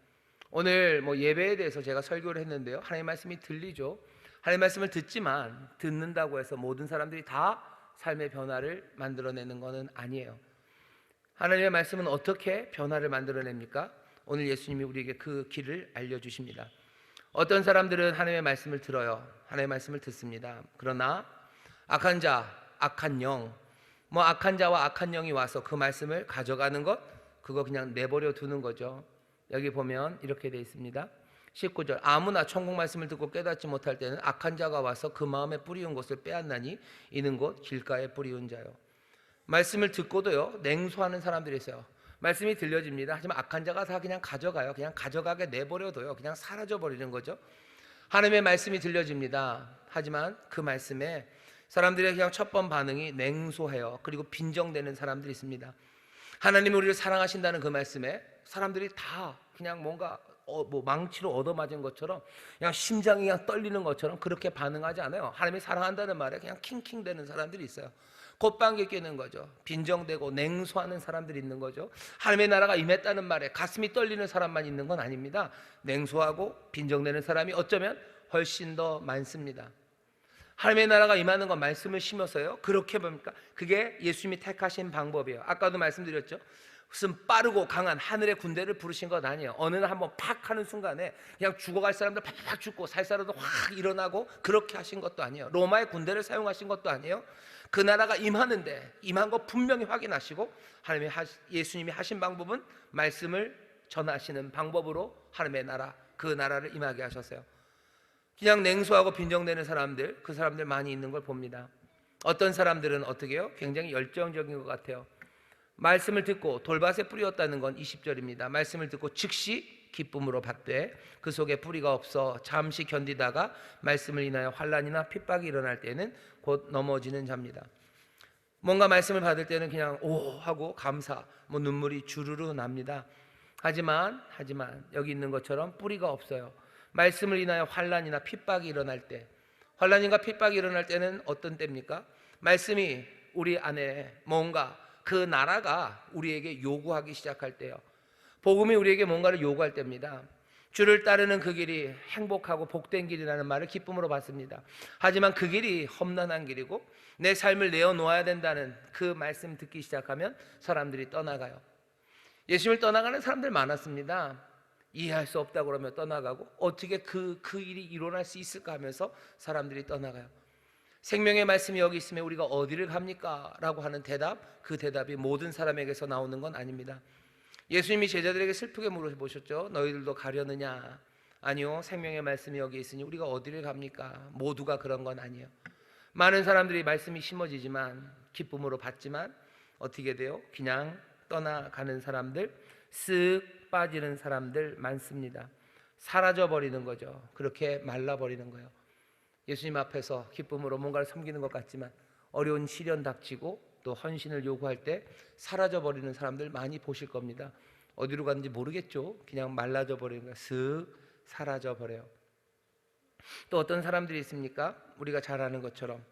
오늘 예배에 대해서 제가 설교를 했는데요. 하나님의 말씀이 들리죠. 하나님의 말씀을 듣지만 듣는다고 해서 모든 사람들이 다 삶의 변화를 만들어내는 것은 아니에요. 하나님의 말씀은 어떻게 변화를 만들어냅니까? 오늘 예수님이 우리에게 그 길을 알려주십니다. 어떤 사람들은 하나님의 말씀을 들어요. 하나님의 말씀을 듣습니다. 그러나 악한 자, 악한 영, 악한 자와 악한 영이 와서 그 말씀을 가져가는 것, 그거 그냥 내버려 두는 거죠. 여기 보면 이렇게 되어 있습니다. 19절, 아무나 천국 말씀을 듣고 깨닫지 못할 때는 악한 자가 와서 그 마음에 뿌리운 것을 빼앗나니 이는 곧 길가에 뿌리운 자요. 말씀을 듣고도요 냉소하는 사람들이 있어요. 말씀이 들려집니다. 하지만 악한 자가 다 그냥 가져가요. 그냥 가져가게 내버려둬요. 그냥 사라져버리는 거죠. 하나님의 말씀이 들려집니다. 하지만 그 말씀에 사람들의 그냥 첫 번 반응이 냉소해요. 그리고 빈정되는 사람들이 있습니다. 하나님이 우리를 사랑하신다는 그 말씀에 사람들이 다 그냥 뭔가 망치로 얻어맞은 것처럼 그냥 심장이 그냥 떨리는 것처럼 그렇게 반응하지 않아요. 하나님이 사랑한다는 말에 그냥 킹킹대는 사람들이 있어요. 콧방귀 뀌는 거죠. 빈정되고 냉소하는 사람들이 있는 거죠. 하나님의 나라가 임했다는 말에 가슴이 떨리는 사람만 있는 건 아닙니다. 냉소하고 빈정되는 사람이 어쩌면 훨씬 더 많습니다. 하나님의 나라가 임하는 건 말씀을 심어서요. 그렇게 봅니까? 그게 예수님이 택하신 방법이에요. 아까도 말씀드렸죠. 무슨 빠르고 강한 하늘의 군대를 부르신 것 아니에요. 어느 날 한번 팍 하는 순간에 그냥 죽어갈 사람들 팍 죽고 살 사람들 확 일어나고 그렇게 하신 것도 아니에요. 로마의 군대를 사용하신 것도 아니에요. 그 나라가 임하는데 임한 거 분명히 확인하시고 예수님이 하신 방법은 말씀을 전하시는 방법으로 하나님의 나라, 그 나라를 임하게 하셨어요. 그냥 냉소하고 빈정대는 사람들, 그 사람들 많이 있는 걸 봅니다. 어떤 사람들은 어떻게 해요? 굉장히 열정적인 것 같아요. 말씀을 듣고 돌밭에 뿌리였다는 건 20절입니다. 말씀을 듣고 즉시 기쁨으로 받되 그 속에 뿌리가 없어 잠시 견디다가 말씀을 인하여 환난이나 핍박이 일어날 때는 곧 넘어지는 자입니다. 뭔가 말씀을 받을 때는 그냥 오 하고 감사, 눈물이 주르르 납니다. 하지만 여기 있는 것처럼 뿌리가 없어요. 말씀을 인하여 환난이나 핍박이 일어날 때, 환난인가 핍박이 일어날 때는 어떤 때입니까? 말씀이 우리 안에 뭔가 그 나라가 우리에게 요구하기 시작할 때요. 복음이 우리에게 뭔가를 요구할 때입니다. 주를 따르는 그 길이 행복하고 복된 길이라는 말을 기쁨으로 받습니다. 하지만 그 길이 험난한 길이고 내 삶을 내어놓아야 된다는 그 말씀 듣기 시작하면 사람들이 떠나가요. 예수님을 떠나가는 사람들 많았습니다. 이해할 수 없다고 그러면 떠나가고 어떻게 그 일이 일어날 수 있을까 하면서 사람들이 떠나가요. 생명의 말씀이 여기 있으면 우리가 어디를 갑니까? 라고 하는 대답, 그 대답이 모든 사람에게서 나오는 건 아닙니다. 예수님이 제자들에게 슬프게 물어보셨죠. 너희들도 가려느냐? 아니요, 생명의 말씀이 여기 있으니 우리가 어디를 갑니까? 모두가 그런 건 아니에요. 많은 사람들이 말씀이 심어지지만 기쁨으로 받지만 어떻게 돼요? 그냥 떠나가는 사람들, 쓱 빠지는 사람들 많습니다. 사라져버리는 거죠. 그렇게 말라버리는 거예요. 예수님 앞에서 기쁨으로 뭔가를 섬기는 것 같지만 어려운 시련 닥치고 또 헌신을 요구할 때 사라져버리는 사람들 많이 보실 겁니다. 어디로 갔는지 모르겠죠. 그냥 말라져 버리는 거예요. 쓱 사라져버려요. 또 어떤 사람들이 있습니까? 우리가 잘 아는 것처럼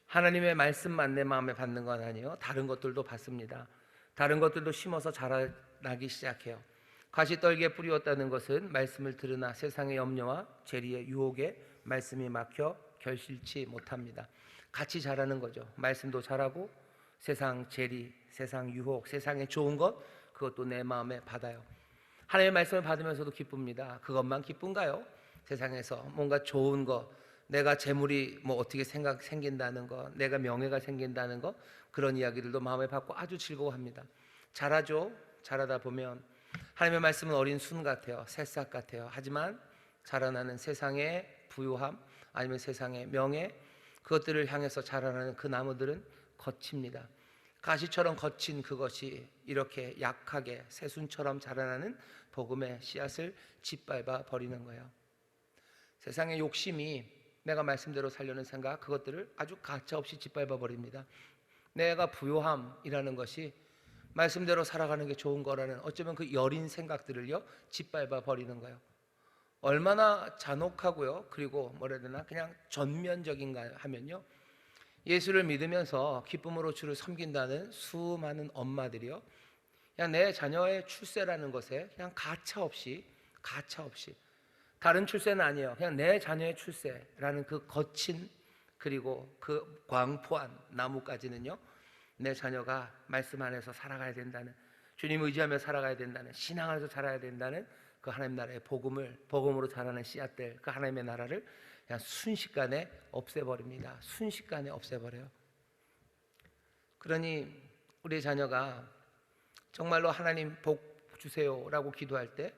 하나님의 말씀만 내 마음에 받는 건 아니에요. 다른 것들도 받습니다. 다른 것들도 심어서 자라나기 시작해요. 가시떨기에 뿌리었다는 것은 말씀을 들으나 세상의 염려와 재리의 유혹에 말씀이 막혀 결실치 못합니다. 같이 자라는 거죠. 말씀도 자라고 세상 재리, 세상 유혹, 세상의 좋은 것, 그것도 내 마음에 받아요. 하나님의 말씀을 받으면서도 기쁩니다. 그것만 기쁜가요? 세상에서 뭔가 좋은 것, 내가 재물이 어떻게 생긴다는 것, 내가 명예가 생긴다는 것, 그런 이야기들도 마음에 받고 아주 즐거워합니다. 자라죠. 자라다 보면 하나님의 말씀은 어린 순 같아요. 새싹 같아요. 하지만 자라나는 세상의 부요함 아니면 세상의 명예, 그것들을 향해서 자라나는 그 나무들은 거칩니다. 가시처럼 거친 그것이 이렇게 약하게 새순처럼 자라나는 복음의 씨앗을 짓밟아 버리는 거예요. 세상의 욕심이 내가 말씀대로 살려는 생각, 그것들을 아주 가차없이 짓밟아 버립니다. 내가 부요함이라는 것이 말씀대로 살아가는 게 좋은 거라는 어쩌면 그 여린 생각들을요 짓밟아 버리는 거예요. 얼마나 잔혹하고요. 그리고 뭐라 해야 되나 그냥 전면적인가 하면요, 예수를 믿으면서 기쁨으로 주를 섬긴다는 수많은 엄마들이요, 그냥 내 자녀의 출세라는 것에 그냥 가차없이 다른 출세는 아니에요. 그냥 내 자녀의 출세라는 그 거친 그리고 그 광포한 나무까지는요, 내 자녀가 말씀 안에서 살아가야 된다는, 주님 의지하며 살아가야 된다는, 신앙 안에서 자라야 된다는 그 하나님 나라의 복음으로 자라는 씨앗들, 그 하나님의 나라를 그냥 순식간에 없애버립니다. 순식간에 없애버려요. 그러니 우리 자녀가 정말로 하나님 복 주세요라고 기도할 때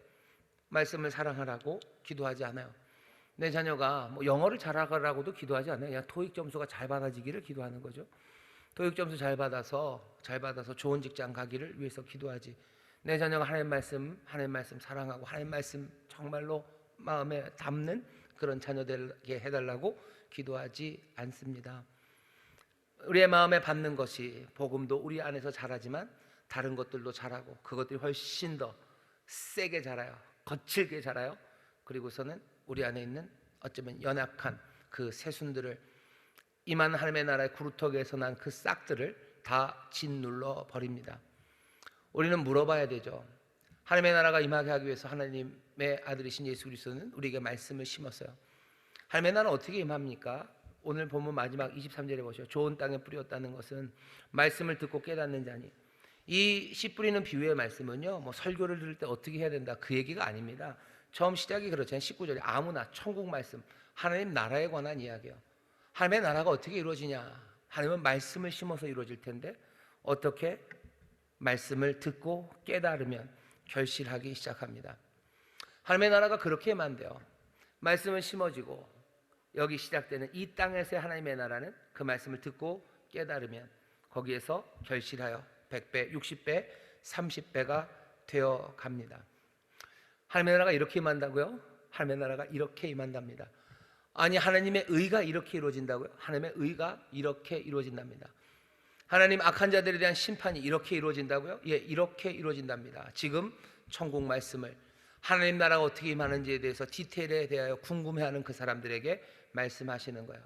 말씀을 사랑하라고 기도하지 않아요. 내 자녀가 영어를 잘하라고도 기도하지 않아요. 그냥 토익 점수가 잘 받아지기를 기도하는 거죠. 토익 점수 잘 받아서 좋은 직장 가기를 위해서 기도하지, 내 자녀가 하나님 말씀 사랑하고 하나님 말씀 정말로 마음에 담는 그런 자녀 되게 해달라고 기도하지 않습니다. 우리의 마음에 받는 것이 복음도 우리 안에서 자라지만 다른 것들도 자라고 그것들이 훨씬 더 세게 자라요. 거칠게 자라요. 그리고서는 우리 안에 있는 어쩌면 연약한 그 새순들을, 임한 하나님의 나라의 구루터기에서 난 그 싹들을 다 짓눌러 버립니다. 우리는 물어봐야 되죠. 하나님의 나라가 임하게 하기 위해서 하나님의 아들이신 예수 그리스도는 우리에게 말씀을 심었어요. 하나님의 나라는 어떻게 임합니까? 오늘 본문 마지막 23절에 보시죠. 좋은 땅에 뿌렸다는 것은 말씀을 듣고 깨닫는 자니, 이 씨 뿌리는 비유의 말씀은요, 뭐 설교를 들을 때 어떻게 해야 된다 그 얘기가 아닙니다. 처음 시작이 그렇잖아요. 19절에 아무나 천국 말씀, 하나님 나라에 관한 이야기예요. 하나님의 나라가 어떻게 이루어지냐? 하나님은 말씀을 심어서 이루어질 텐데 어떻게? 말씀을 듣고 깨달으면 결실하기 시작합니다. 하나님의 나라가 그렇게만 돼요. 말씀은 심어지고 여기 시작되는 이 땅에서의 하나님의 나라는 그 말씀을 듣고 깨달으면 거기에서 결실하여 100배, 60배, 30배가 되어 갑니다. 하나님의 나라가 이렇게 임한다고요? 하나님의 나라가 이렇게 임한답니다. 아니, 하나님의 의가 이렇게 이루어진다고요? 하나님의 의가 이렇게 이루어진답니다. 하나님 악한 자들에 대한 심판이 이렇게 이루어진다고요? 예, 이렇게 이루어진답니다. 지금 천국 말씀을 하나님 나라가 어떻게 임하는지에 대해서 디테일에 대하여 궁금해하는 그 사람들에게 말씀하시는 거예요.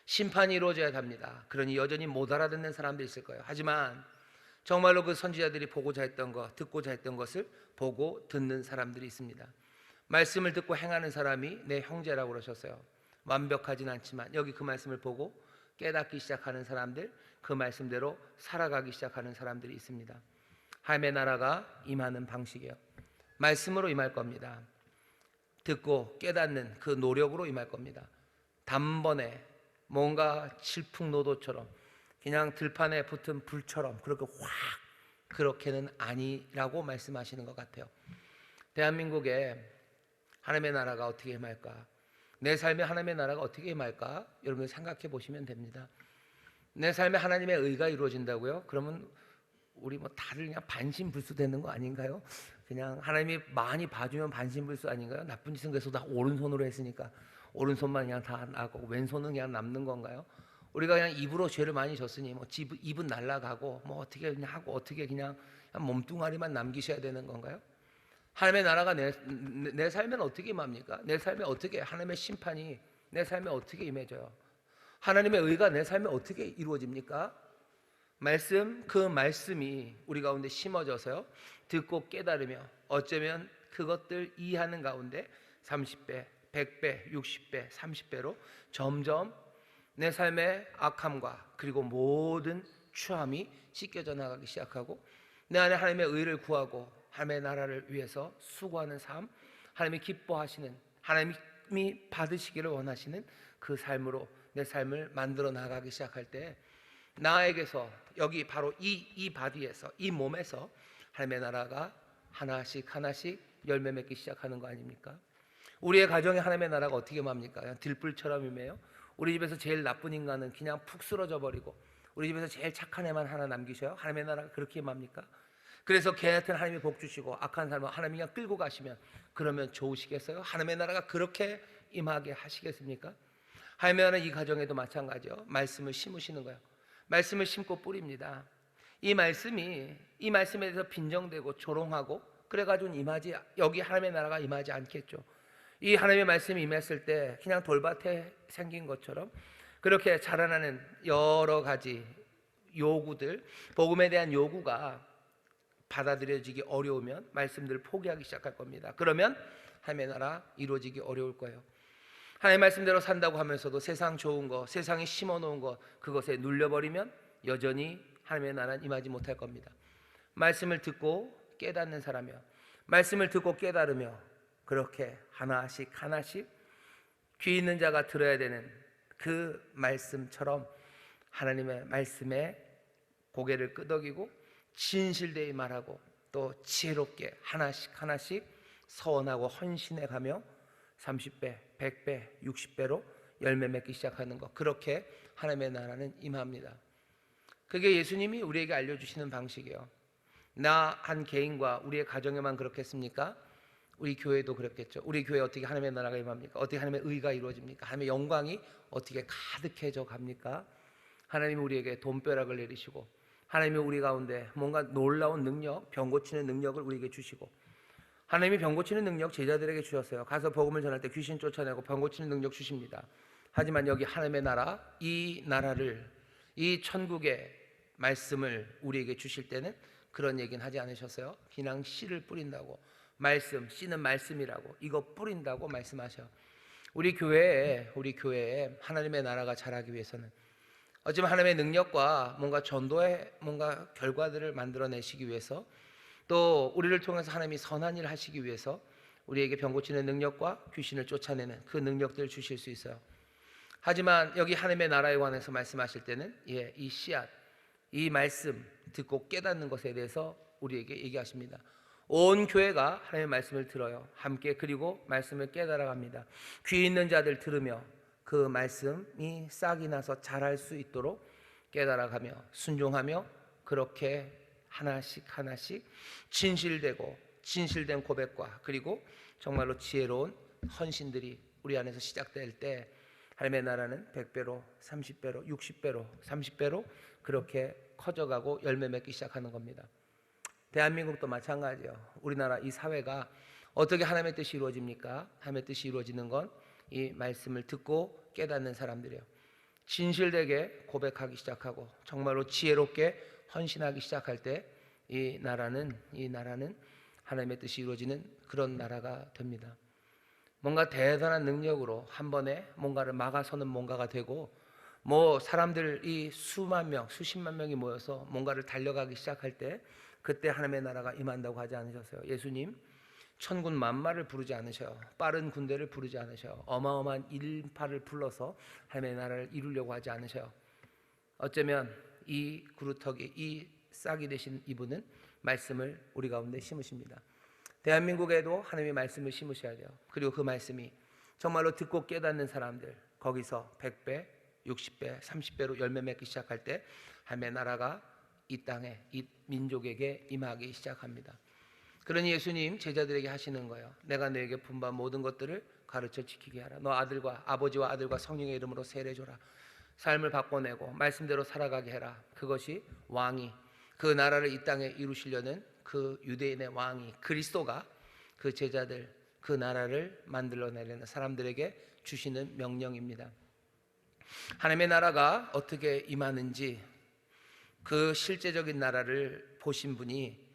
심판이 이루어져야 합니다. 그러니 여전히 못 알아듣는 사람들이 있을 거예요. 하지만 정말로 그 선지자들이 보고자 했던 것, 듣고자 했던 것을 보고 듣는 사람들이 있습니다. 말씀을 듣고 행하는 사람이 내 형제라고 그러셨어요. 완벽하진 않지만 여기 그 말씀을 보고 깨닫기 시작하는 사람들, 그 말씀대로 살아가기 시작하는 사람들이 있습니다. 하나님의 나라가 임하는 방식이에요. 말씀으로 임할 겁니다. 듣고 깨닫는 그 노력으로 임할 겁니다. 단번에 뭔가 질풍노도처럼 그냥 들판에 붙은 불처럼 그렇게 확 그렇게는 아니라고 말씀하시는 것 같아요. 대한민국에 하나님의 나라가 어떻게 임할까? 내 삶에 하나님의 나라가 어떻게 임할까? 여러분 생각해 보시면 됩니다. 내 삶에 하나님의 의가 이루어진다고요? 그러면 우리 뭐 다들 그냥 반신불수되는 거 아닌가요? 그냥 하나님이 많이 봐주면 반신불수 아닌가요? 나쁜 짓은 그래서 다 오른손으로 했으니까 오른손만 그냥 다 나고 왼손은 그냥 남는 건가요? 우리가 그냥 입으로 죄를 많이 졌으니 뭐 입은 날아가고 뭐 어떻게 그냥 하고 어떻게 그냥 몸뚱아리만 남기셔야 되는 건가요? 하나님의 나라가 내 삶에는 어떻게 임합니까? 내 삶에 어떻게 하나님의 심판이 내 삶에 어떻게 임해져요? 하나님의 의가 내 삶에 어떻게 이루어집니까? 말씀, 그 말씀이 우리 가운데 심어져서요 듣고 깨달으며 어쩌면 그것들 이해하는 가운데 30배, 100배, 60배, 30배로 점점 내 삶의 악함과 그리고 모든 추함이 씻겨져 나가기 시작하고 내 안에 하나님의 의를 구하고 하나님의 나라를 위해서 수고하는 삶, 하나님이 기뻐하시는, 하나님이 받으시기를 원하시는 그 삶으로 내 삶을 만들어 나가기 시작할 때 나에게서 여기 바로 이 바디에서 이 몸에서 하나님의 나라가 하나씩 하나씩 열매 맺기 시작하는 거 아닙니까? 우리의 가정에 하나님의 나라가 어떻게 맙니까? 그냥 들불처럼 임해요. 우리 집에서 제일 나쁜 인간은 그냥 푹 쓰러져 버리고 우리 집에서 제일 착한 애만 하나 남기셔요. 하나님의 나라가 그렇게 맙니까? 그래서 걔한테는 하나님이 복 주시고 악한 사람은 하나님이 그냥 끌고 가시면 그러면 좋으시겠어요? 하나님의 나라가 그렇게 임하게 하시겠습니까? 하나님의 나라는 이 가정에도 마찬가지요. 말씀을 심으시는 거예요. 말씀을 심고 뿌립니다. 이 말씀에 대해서 빈정되고 조롱하고 그래가지고 임하지, 여기 하나님의 나라가 임하지 않겠죠. 이 하나님의 말씀이 임했을 때 그냥 돌밭에 생긴 것처럼 그렇게 자라나는 여러 가지 요구들, 복음에 대한 요구가 받아들여지기 어려우면 말씀들을 포기하기 시작할 겁니다. 그러면 하나님의 나라 이루어지기 어려울 거예요. 하나님의 말씀대로 산다고 하면서도 세상 좋은 거, 세상에 심어놓은 거 그것에 눌려버리면 여전히 하나님의 나라는 임하지 못할 겁니다. 말씀을 듣고 깨닫는 사람이요, 말씀을 듣고 깨달으며 그렇게 하나씩 하나씩 귀 있는 자가 들어야 되는 그 말씀처럼 하나님의 말씀에 고개를 끄덕이고 진실되이 말하고 또 지혜롭게 하나씩 하나씩 서원하고 헌신해 가며 30배, 100배, 60배로 열매 맺기 시작하는 것, 그렇게 하나님의 나라는 임합니다. 그게 예수님이 우리에게 알려주시는 방식이에요. 나 한 개인과 우리의 가정에만 그렇겠습니까? 우리 교회도 그렇겠죠. 우리 교회 어떻게 하나님의 나라가 임합니까? 어떻게 하나님의 의가 이루어집니까? 하나님의 영광이 어떻게 가득해져 갑니까? 하나님이 우리에게 돈벼락을 내리시고 하나님이 우리 가운데 뭔가 놀라운 능력, 병 고치는 능력을 우리에게 주시고 하나님이 병 고치는 능력 제자들에게 주셨어요. 가서 복음을 전할 때 귀신 쫓아내고 병 고치는 능력 주십니다. 하지만 여기 하나님의 나라, 이 나라를, 이 천국의 말씀을 우리에게 주실 때는 그런 얘기는 하지 않으셨어요. 그냥 씨를 뿌린다고, 말씀, 씨는 말씀이라고, 이거 뿌린다고 말씀하셔요. 우리 교회에 하나님의 나라가 자라기 위해서는 어쩌면 하나님의 능력과 뭔가 전도의 뭔가 결과들을 만들어내시기 위해서, 또 우리를 통해서 하나님이 선한 일을 하시기 위해서 우리에게 병 고치는 능력과 귀신을 쫓아내는 그 능력들을 주실 수 있어요. 하지만 여기 하나님의 나라에 관해서 말씀하실 때는 이 씨앗, 이 말씀 듣고 깨닫는 것에 대해서 우리에게 얘기하십니다. 온 교회가 하나님의 말씀을 들어요. 함께 그리고 말씀을 깨달아갑니다. 귀 있는 자들 들으며 그 말씀이 싹이 나서 자랄 수 있도록 깨달아가며 순종하며, 그렇게 하나씩 하나씩 진실된 고백과 그리고 정말로 지혜로운 헌신들이 우리 안에서 시작될 때 하나님의 나라는 100배로 30배로 60배로 30배로 그렇게 커져가고 열매 맺기 시작하는 겁니다. 대한민국도 마찬가지예요. 우리나라 이 사회가 어떻게 하나님의 뜻이 이루어집니까? 하나님의 뜻이 이루어지는 건 이 말씀을 듣고 깨닫는 사람들이에요. 진실되게 고백하기 시작하고 정말로 지혜롭게 헌신하기 시작할 때 이 나라는 하나님의 뜻이 이루어지는 그런 나라가 됩니다. 뭔가 대단한 능력으로 한 번에 뭔가를 막아서는 뭔가가 되고, 사람들이 수만 명, 수십만 명이 모여서 뭔가를 달려가기 시작할 때 그때 하나님의 나라가 임한다고 하지 않으셨어요? 예수님 천군 만마를 부르지 않으셔요. 빠른 군대를 부르지 않으셔요. 어마어마한 인파를 불러서 하나님의 나라를 이루려고 하지 않으셔요. 어쩌면 이 구루터기, 이 싹이 되신 이분은 말씀을 우리 가운데 심으십니다. 대한민국에도 하나님의 말씀을 심으셔야 돼요. 그리고 그 말씀이 정말로 듣고 깨닫는 사람들, 거기서 100배, 60배, 30배로 열매 맺기 시작할 때 하나님의 나라가 이 땅에, 이 민족에게 임하기 시작합니다. 그러니 예수님 제자들에게 하시는 거예요. 내가 너에게 분부한 모든 것들을 가르쳐 지키게 하라. 너 아버지와 아들과 성령의 이름으로 세례줘라. 삶을 바꿔내고 말씀대로 살아가게 해라. 그것이 왕이, 그 나라를 이 땅에 이루시려는 그 유대인의 왕이, 그리스도가 그 제자들, 그 나라를 만들어내려는 사람들에게 주시는 명령입니다. 하나님의 나라가 어떻게 임하는지 그 실제적인 나라를 보신 분이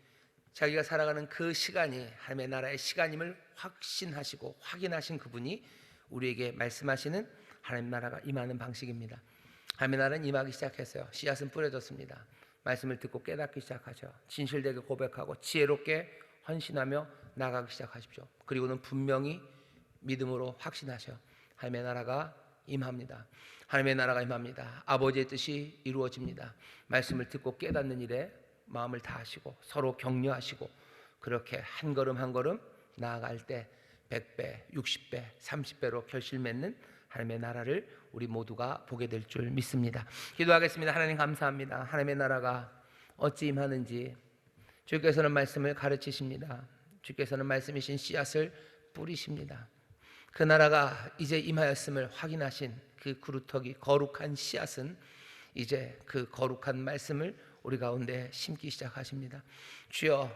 자기가 살아가는 그 시간이 하나님의 나라의 시간임을 확신하시고 확인하신 그분이 우리에게 말씀하시는 하나님 나라가 임하는 방식입니다. 하나님의 나라는 임하기 시작했어요. 씨앗은 뿌려졌습니다. 말씀을 듣고 깨닫기 시작하죠. 진실되게 고백하고 지혜롭게 헌신하며 나가기 시작하십시오. 그리고는 분명히 믿음으로 확신하셔. 하나님의 나라가 임합니다. 하나님의 나라가 임합니다. 아버지의 뜻이 이루어집니다. 말씀을 듣고 깨닫는 일에 마음을 다하시고 서로 격려하시고 그렇게 한 걸음 한 걸음 나아갈 때 100배, 60배, 30배로 결실 맺는 하나님의 나라를 우리 모두가 보게 될 줄 믿습니다. 기도하겠습니다. 하나님 감사합니다. 하나님의 나라가 어찌 임하는지 주께서는 말씀을 가르치십니다. 주께서는 말씀이신 씨앗을 뿌리십니다. 그 나라가 이제 임하였음을 확인하신 그 구루터기 거룩한 씨앗은 이제 그 거룩한 말씀을 우리 가운데 심기 시작하십니다. 주여,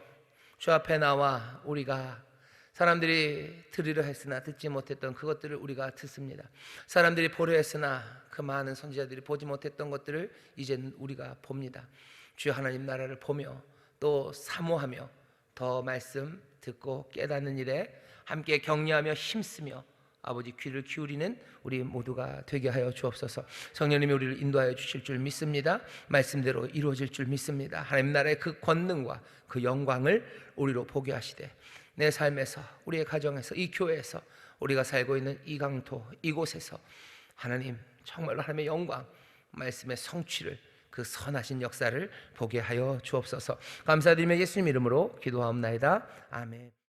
주 앞에 나와 우리가 사람들이 들으려 했으나 듣지 못했던 그것들을 우리가 듣습니다. 사람들이 보려 했으나 그 많은 선지자들이 보지 못했던 것들을 이제는 우리가 봅니다. 주여, 하나님 나라를 보며 또 사모하며 더 말씀 듣고 깨닫는 일에 함께 격려하며 힘쓰며 아버지 귀를 기울이는 우리 모두가 되게 하여 주옵소서. 성령님이 우리를 인도하여 주실 줄 믿습니다. 말씀대로 이루어질 줄 믿습니다. 하나님 나라의 그 권능과 그 영광을 우리로 보게 하시되 내 삶에서, 우리의 가정에서, 이 교회에서, 우리가 살고 있는 이 강토, 이곳에서 하나님 정말로 하나님의 영광, 말씀의 성취를, 그 선하신 역사를 보게 하여 주옵소서. 감사드리며 예수님 이름으로 기도하옵나이다. 아멘.